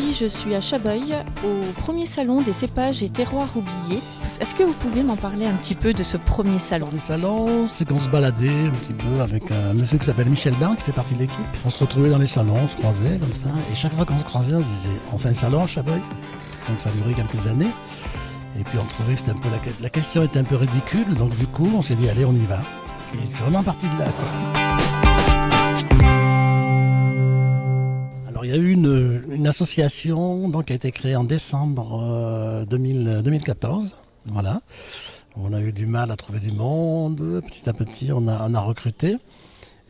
Aujourd'hui, je suis à Chabreuil, au premier salon des cépages et terroirs oubliés. Est-ce que vous pouvez m'en parler un petit peu de ce premier salon ? Le salon, c'est qu'on se baladait un petit peu avec un monsieur qui s'appelle Michel Bain, qui fait partie de l'équipe. On se retrouvait dans les salons, on se croisait comme ça. Et chaque fois qu'on se croisait, on se disait, on fait un salon à Chabreuil. Donc ça a duré quelques années. Et puis on trouvait que c'était un peu la question était un peu ridicule. Donc du coup, on s'est dit, allez, on y va. Et c'est vraiment parti de là, quoi. Alors il y a eu une association donc, qui a été créée en décembre 2014. Voilà. On a eu du mal à trouver du monde. Petit à petit, on a recruté.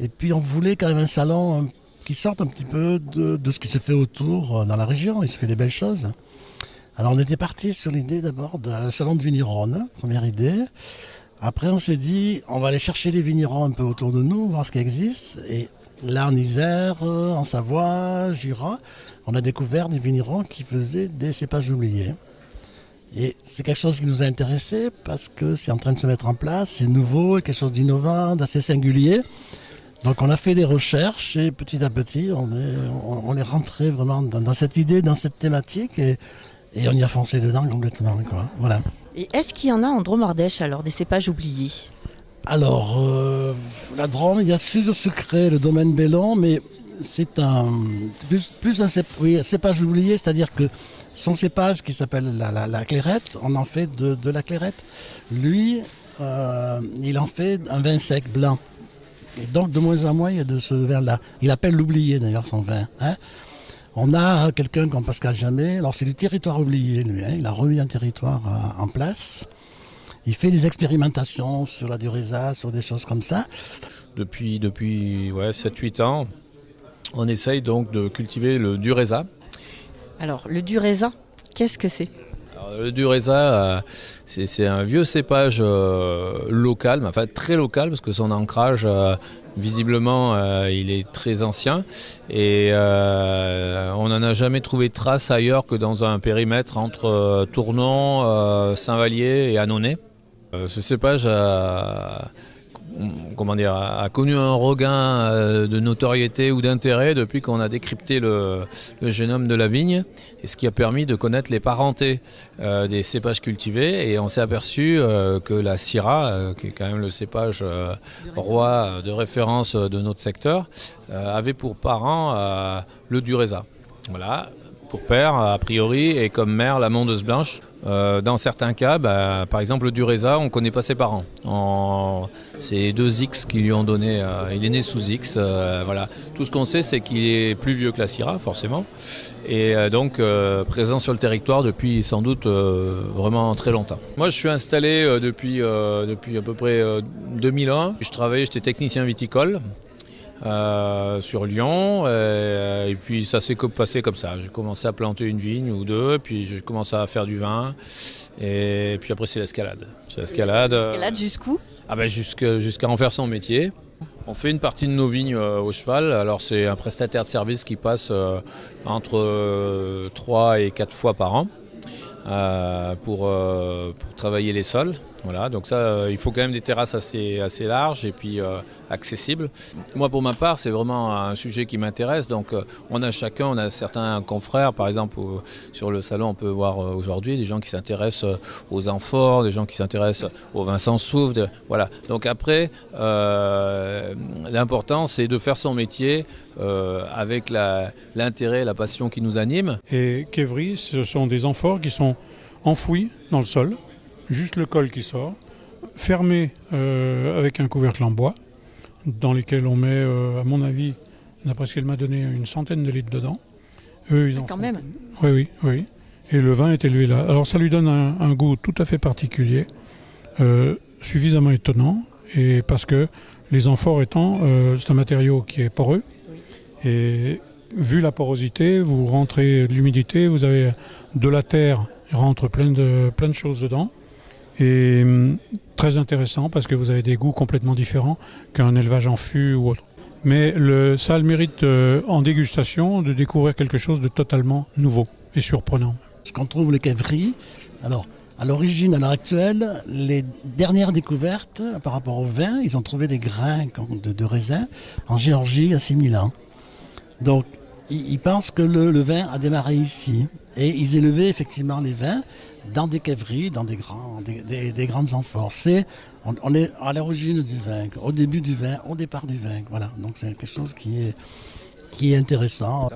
Et puis on voulait quand même un salon qui sorte un petit peu de ce qui se fait autour dans la région. Il se fait des belles choses. Alors on était parti sur l'idée d'abord d'un salon de vignerons, première idée. Après on s'est dit, on va aller chercher les vignerons un peu autour de nous, voir ce qui existe. Et là en Isère, en Savoie, Jura, on a découvert des vignerons qui faisaient des cépages oubliés. Et c'est quelque chose qui nous a intéressés parce que c'est en train de se mettre en place, c'est nouveau, quelque chose d'innovant, d'assez singulier. Donc on a fait des recherches et petit à petit on est rentré vraiment dans cette idée, dans cette thématique et on y a foncé dedans complètement, quoi. Voilà. Et est-ce qu'il y en a en Drôme-Ardèche alors, des cépages oubliés ? Alors, la Drôme, il y a Suze Sucré, le domaine Bellon, mais c'est plus un cépage oublié, c'est-à-dire que son cépage qui s'appelle la clairette, on en fait de la clairette. Lui, il en fait un vin sec blanc. Et donc, de moins en moins, il y a de ce vin-là. Il appelle l'oublié, d'ailleurs, son vin. Hein. On a quelqu'un comme Pascal Jamet, alors c'est du territoire oublié, lui. Hein. Il a remis un territoire en place. Il fait des expérimentations sur la Durésa, sur des choses comme ça. Depuis 7-8 ans, on essaye donc de cultiver le Durésa. Alors, le Durésa, qu'est-ce que c'est ? Alors, le Durésa, c'est un vieux cépage local, enfin très local, parce que son ancrage, visiblement, il est très ancien. Et on n'en a jamais trouvé de trace ailleurs que dans un périmètre entre Tournon, Saint-Vallier et Annonay. Ce cépage a connu un regain de notoriété ou d'intérêt depuis qu'on a décrypté le génome de la vigne, et ce qui a permis de connaître les parentés des cépages cultivés. Et on s'est aperçu que la Syrah, qui est quand même le cépage roi de référence de notre secteur, avait pour parent le Durésa. Voilà. Pour père, a priori, et comme mère, la Mondeuse Blanche. Dans certains cas, par exemple, le Durésa, on ne connaît pas ses parents. C'est 2 X qui lui ont donné. Il est né sous X. Voilà. Tout ce qu'on sait, c'est qu'il est plus vieux que la Syrah, forcément. Et donc, présent sur le territoire depuis sans doute vraiment très longtemps. Moi, je suis installé depuis à peu près 2001. J'étais technicien viticole. Sur Lyon, et puis ça s'est passé comme ça. J'ai commencé à planter une vigne ou deux, puis j'ai commencé à faire du vin, et puis après c'est l'escalade. L'escalade jusqu'où ? Jusqu'à en faire son métier. On fait une partie de nos vignes au cheval. Alors c'est un prestataire de service qui passe entre 3 et 4 fois par an pour travailler les sols. Voilà, donc ça, il faut quand même des terrasses assez larges et puis accessibles. Moi, pour ma part, c'est vraiment un sujet qui m'intéresse. Donc, on a certains confrères, par exemple, sur le salon, on peut voir aujourd'hui des gens qui s'intéressent aux amphores, des gens qui s'intéressent aux vins sans soufre. Voilà. Donc après, l'important, c'est de faire son métier avec l'intérêt et la passion qui nous anime. Et Quévry, ce sont des amphores qui sont enfouis dans le sol. Juste le col qui sort, fermé avec un couvercle en bois, dans lequel on met, à mon avis, d'après ce qu'elle m'a donné, une centaine de litres dedans. Eux, ils en quand font... même. Oui. Et le vin est élevé là. Alors ça lui donne un goût tout à fait particulier, suffisamment étonnant, et parce que les amphores étant, c'est un matériau qui est poreux, et vu la porosité, vous rentrez de l'humidité, vous avez de la terre, il rentre plein de choses dedans. Et très intéressant parce que vous avez des goûts complètement différents qu'un élevage en fût ou autre. Mais ça a le mérite en dégustation de découvrir quelque chose de totalement nouveau et surprenant. Ce qu'on trouve les Quévry, alors à l'origine, à l'heure actuelle, les dernières découvertes par rapport au vin, ils ont trouvé des grains de raisin en Géorgie à 6000 ans. Donc ils pensent que le vin a démarré ici. Et ils élevaient effectivement les vins dans des cèveries, dans des grandes amphores. On est à l'origine du vin, au début du vin, au départ du vin. Voilà, donc c'est quelque chose qui est intéressant.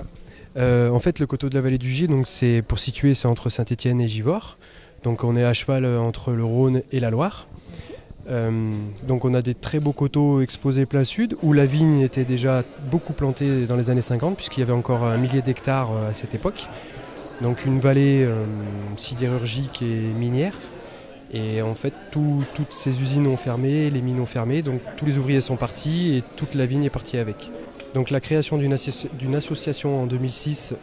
En fait, le coteau de la vallée du Gier, donc pour situer, c'est entre Saint-Étienne et Givors. Donc on est à cheval entre le Rhône et la Loire. Donc on a des très beaux coteaux exposés plein sud, où la vigne était déjà beaucoup plantée dans les années 50, puisqu'il y avait encore 1 millier d'hectares à cette époque. Donc une vallée sidérurgique et minière. Et en fait, toutes ces usines ont fermé, les mines ont fermé, donc tous les ouvriers sont partis et toute la vigne est partie avec. Donc la création d'une association en 2006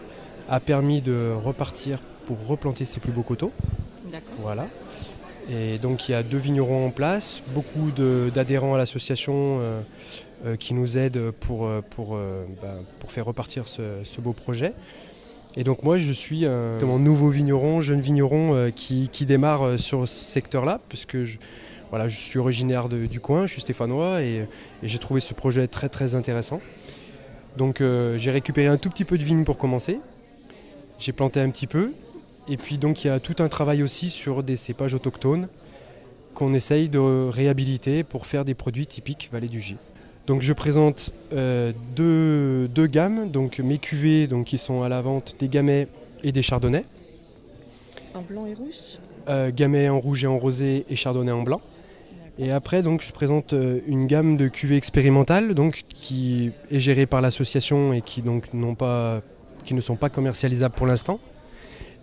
a permis de repartir pour replanter ces plus beaux coteaux. D'accord. Voilà. Et donc il y a 2 vignerons en place, beaucoup d'adhérents à l'association qui nous aident pour faire repartir ce beau projet. Et donc moi je suis un nouveau vigneron, jeune vigneron qui démarre sur ce secteur-là, puisque je suis originaire du coin, je suis stéphanois et j'ai trouvé ce projet très très intéressant. Donc j'ai récupéré un tout petit peu de vigne pour commencer, j'ai planté un petit peu, et puis donc il y a tout un travail aussi sur des cépages autochtones qu'on essaye de réhabiliter pour faire des produits typiques Vallée du Gier. Donc je présente deux gammes, donc mes cuvées donc, qui sont à la vente des gamay et des chardonnays. En blanc et rouge Gamay en rouge et en rosé et chardonnay en blanc. Et après donc, je présente une gamme de cuvées expérimentales donc, qui est gérée par l'association et qui, donc, qui ne sont pas commercialisables pour l'instant.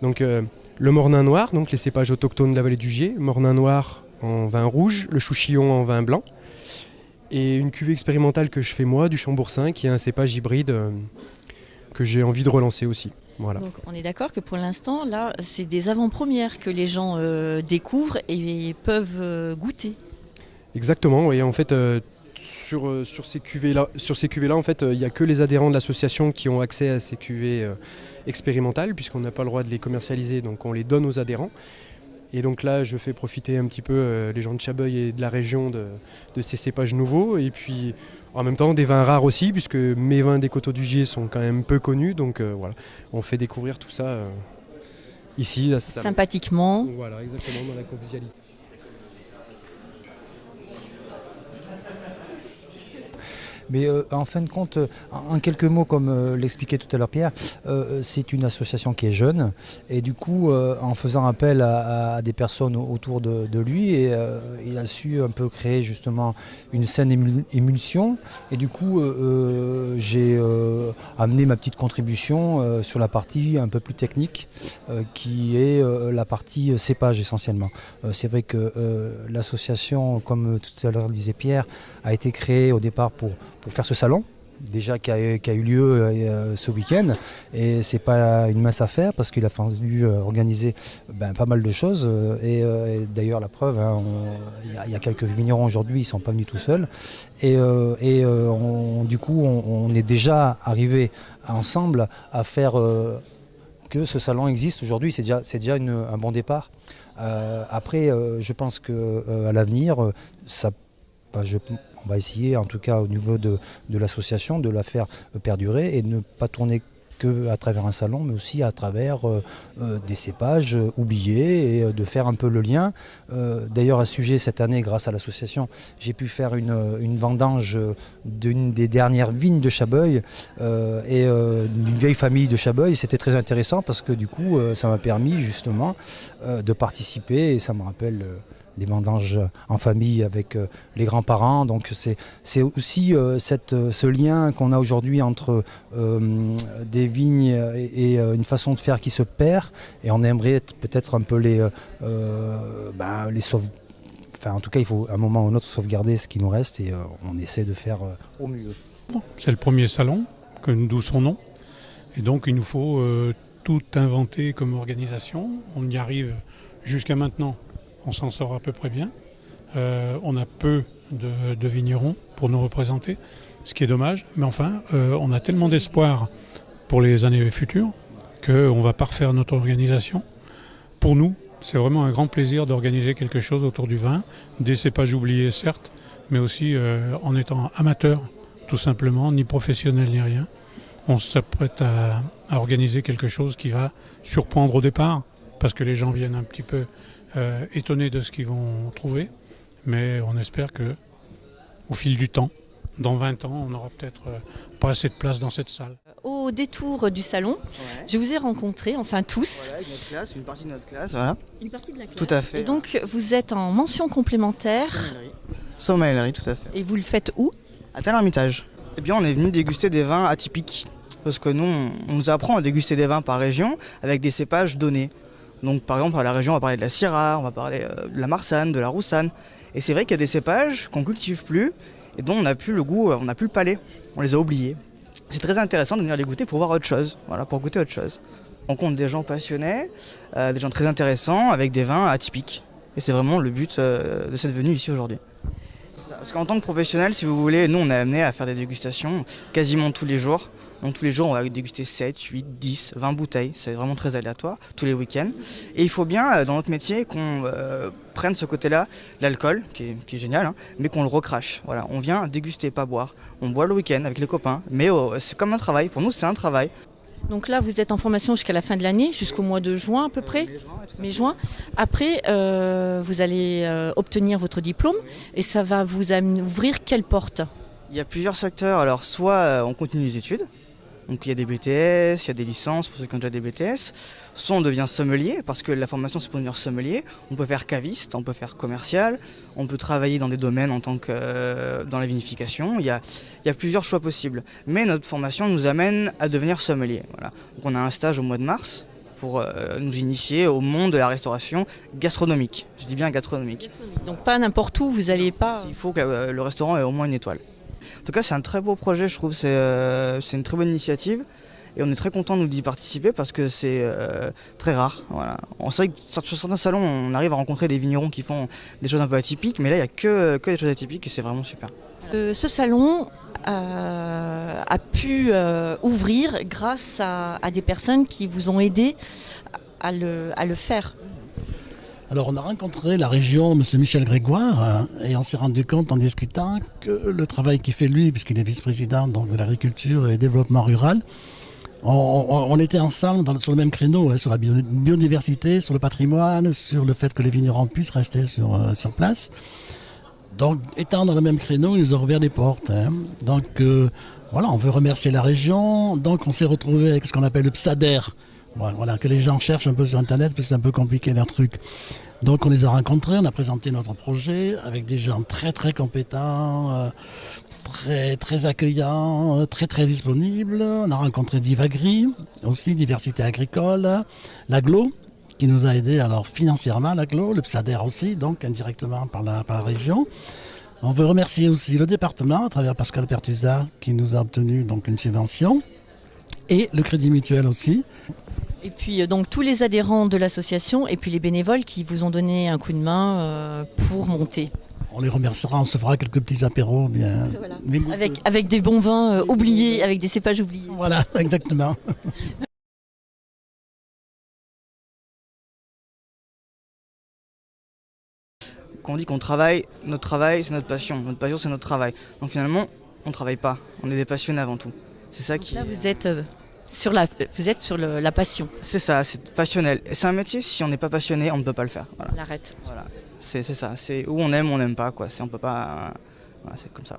Donc le mornin noir, donc les cépages autochtones de la vallée du Gier, le mornin noir en vin rouge, le chouchillon en vin blanc. Et une cuvée expérimentale que je fais moi, du Chambourcin, qui est un cépage hybride que j'ai envie de relancer aussi. Voilà. Donc on est d'accord que pour l'instant, là, c'est des avant-premières que les gens découvrent et peuvent goûter. Exactement, oui. En fait, sur ces cuvées-là, en fait, il n'y a que les adhérents de l'association qui ont accès à ces cuvées expérimentales, puisqu'on n'a pas le droit de les commercialiser, donc on les donne aux adhérents. Et donc là, je fais profiter un petit peu les gens de Chabeuil et de la région de ces cépages nouveaux. Et puis, en même temps, des vins rares aussi, puisque mes vins des Coteaux du Gier sont quand même peu connus. Donc voilà, on fait découvrir tout ça ici. Là, sympathiquement. Voilà, exactement, dans la convivialité. Mais en fin de compte, en quelques mots, comme l'expliquait tout à l'heure Pierre, c'est une association qui est jeune. Et du coup, en faisant appel à des personnes autour de lui, il a su un peu créer justement une saine émulsion. Et du coup, j'ai amené ma petite contribution sur la partie un peu plus technique, qui est la partie cépage essentiellement. C'est vrai que l'association, comme tout à l'heure disait Pierre, a été créée au départ pour faire ce salon, déjà qui a eu lieu ce week-end. Et c'est pas une mince affaire parce qu'il a fallu organiser pas mal de choses. Et d'ailleurs, la preuve, il y a quelques vignerons aujourd'hui, ils ne sont pas venus tout seuls. Du coup, on est déjà arrivé ensemble à faire que ce salon existe aujourd'hui. C'est déjà un bon départ. Après, je pense qu'à l'avenir, on va essayer, en tout cas au niveau de l'association, de la faire perdurer et ne pas tourner qu'à travers un salon, mais aussi à travers des cépages oubliés et de faire un peu le lien. D'ailleurs, à ce sujet, cette année, grâce à l'association, j'ai pu faire une vendange d'une des dernières vignes de Chabeuil et d'une vieille famille de Chabeuil. C'était très intéressant parce que du coup, ça m'a permis justement de participer et ça me rappelle les vendanges en famille avec les grands-parents. Donc c'est aussi ce lien qu'on a aujourd'hui entre des vignes et une façon de faire qui se perd. Et on aimerait peut-être un peu les sauver. Enfin, en tout cas, il faut à un moment ou un autre sauvegarder ce qui nous reste et on essaie de faire au mieux. C'est le premier salon, d'où son nom. Et donc, il nous faut tout inventer comme organisation. On y arrive jusqu'à maintenant. On s'en sort à peu près bien. On a peu de vignerons pour nous représenter, ce qui est dommage. Mais enfin, on a tellement d'espoir pour les années futures qu'on va parfaire notre organisation. Pour nous, c'est vraiment un grand plaisir d'organiser quelque chose autour du vin, des cépages oubliés certes, mais aussi en étant amateur tout simplement, ni professionnel ni rien. on s'apprête à organiser quelque chose qui va surprendre au départ, parce que les gens viennent un petit peu étonnés de ce qu'ils vont trouver. Mais on espère que, au fil du temps, dans 20 ans, on n'aura peut-être pas assez de place dans cette salle. Au détour du salon, je vous ai rencontrés, enfin tous. Voilà, notre classe, une partie de notre classe, voilà. Une partie de la classe. Tout à fait. Et donc, vous êtes en mention complémentaire. Sommellerie, tout à fait. Et vous le faites où? À Tel-Hermitage. Eh bien, on est venu déguster des vins atypiques. Parce que nous, on nous apprend à déguster des vins par région avec des cépages donnés. Donc, par exemple, à la région, on va parler de la Syrah, on va parler de la Marsanne, de la Roussanne. Et c'est vrai qu'il y a des cépages qu'on cultive plus et dont on n'a plus le goût, on n'a plus le palais. On les a oubliés. C'est très intéressant de venir les goûter pour voir autre chose, voilà, pour goûter autre chose. On rencontre des gens passionnés, des gens très intéressants avec des vins atypiques. Et c'est vraiment le but de cette venue ici aujourd'hui. Parce qu'en tant que professionnel, si vous voulez, nous on est amené à faire des dégustations quasiment tous les jours. Donc tous les jours on va déguster 7, 8, 10, 20 bouteilles, c'est vraiment très aléatoire, tous les week-ends. Et il faut bien dans notre métier qu'on prenne ce côté-là, l'alcool, qui est génial, hein, mais qu'on le recrache. Voilà, on vient déguster, pas boire. On boit le week-end avec les copains, mais c'est comme un travail, pour nous c'est un travail. Donc là, vous êtes en formation jusqu'à la fin de l'année, jusqu'au mois de juin à peu près. Mai-juin. Après, vous allez obtenir votre diplôme et ça va vous ouvrir quelle porte? Il y a plusieurs secteurs. Alors, soit on continue les études, donc il y a des BTS, il y a des licences pour ceux qui ont déjà des BTS. Soit on devient sommelier, parce que la formation c'est pour devenir sommelier. On peut faire caviste, on peut faire commercial, on peut travailler dans des domaines en tant que dans la vinification. Il y a plusieurs choix possibles. Mais notre formation nous amène à devenir sommelier. Voilà. Donc on a un stage au mois de mars pour nous initier au monde de la restauration gastronomique. Je dis bien gastronomique. Donc pas n'importe où, vous n'allez pas... Il faut que le restaurant ait au moins une étoile. En tout cas, c'est un très beau projet, je trouve. C'est une très bonne initiative. Et on est très content d'y participer parce que c'est très rare. Voilà. C'est vrai que sur certains salons, on arrive à rencontrer des vignerons qui font des choses un peu atypiques. Mais là, il n'y a que des choses atypiques et c'est vraiment super. Ce salon a pu ouvrir grâce à des personnes qui vous ont aidé à le faire. Alors on a rencontré la région, M. Michel Grégoire, et on s'est rendu compte en discutant que le travail qu'il fait lui, puisqu'il est vice-président donc, de l'agriculture et développement rural, on était ensemble sur le même créneau, sur la biodiversité, sur le patrimoine, sur le fait que les vignerons puissent rester sur place. Donc étant dans le même créneau, ils nous ont ouvert les portes. Donc voilà, on veut remercier la région. Donc on s'est retrouvé avec ce qu'on appelle le PSADER. Voilà, que les gens cherchent un peu sur Internet parce que c'est un peu compliqué leur truc. Donc on les a rencontrés, on a présenté notre projet avec des gens très très compétents, très très accueillants, très très disponibles. On a rencontré Divagri, aussi diversité agricole, l'AGLO qui nous a aidés alors financièrement, l'AGLO, le PSADER aussi, donc indirectement par la région. On veut remercier aussi le département à travers Pascal Pertusa qui nous a obtenu donc une subvention et le Crédit Mutuel aussi. Et puis donc tous les adhérents de l'association et puis les bénévoles qui vous ont donné un coup de main pour monter. On les remerciera, on se fera quelques petits apéros bien. Voilà. Avec des bons vins oubliés, avec des cépages oubliés. Voilà, exactement. Quand on dit qu'on travaille, notre travail c'est notre passion c'est notre travail. Donc finalement, on ne travaille pas, on est des passionnés avant tout. C'est ça qui. Là vous êtes sur la passion. C'est ça, c'est passionnel. C'est un métier, si on n'est pas passionné, on ne peut pas le faire. Voilà. On l'arrête. Voilà. C'est ça, c'est où on aime, on n'aime pas, quoi. On peut pas. Voilà, c'est comme ça.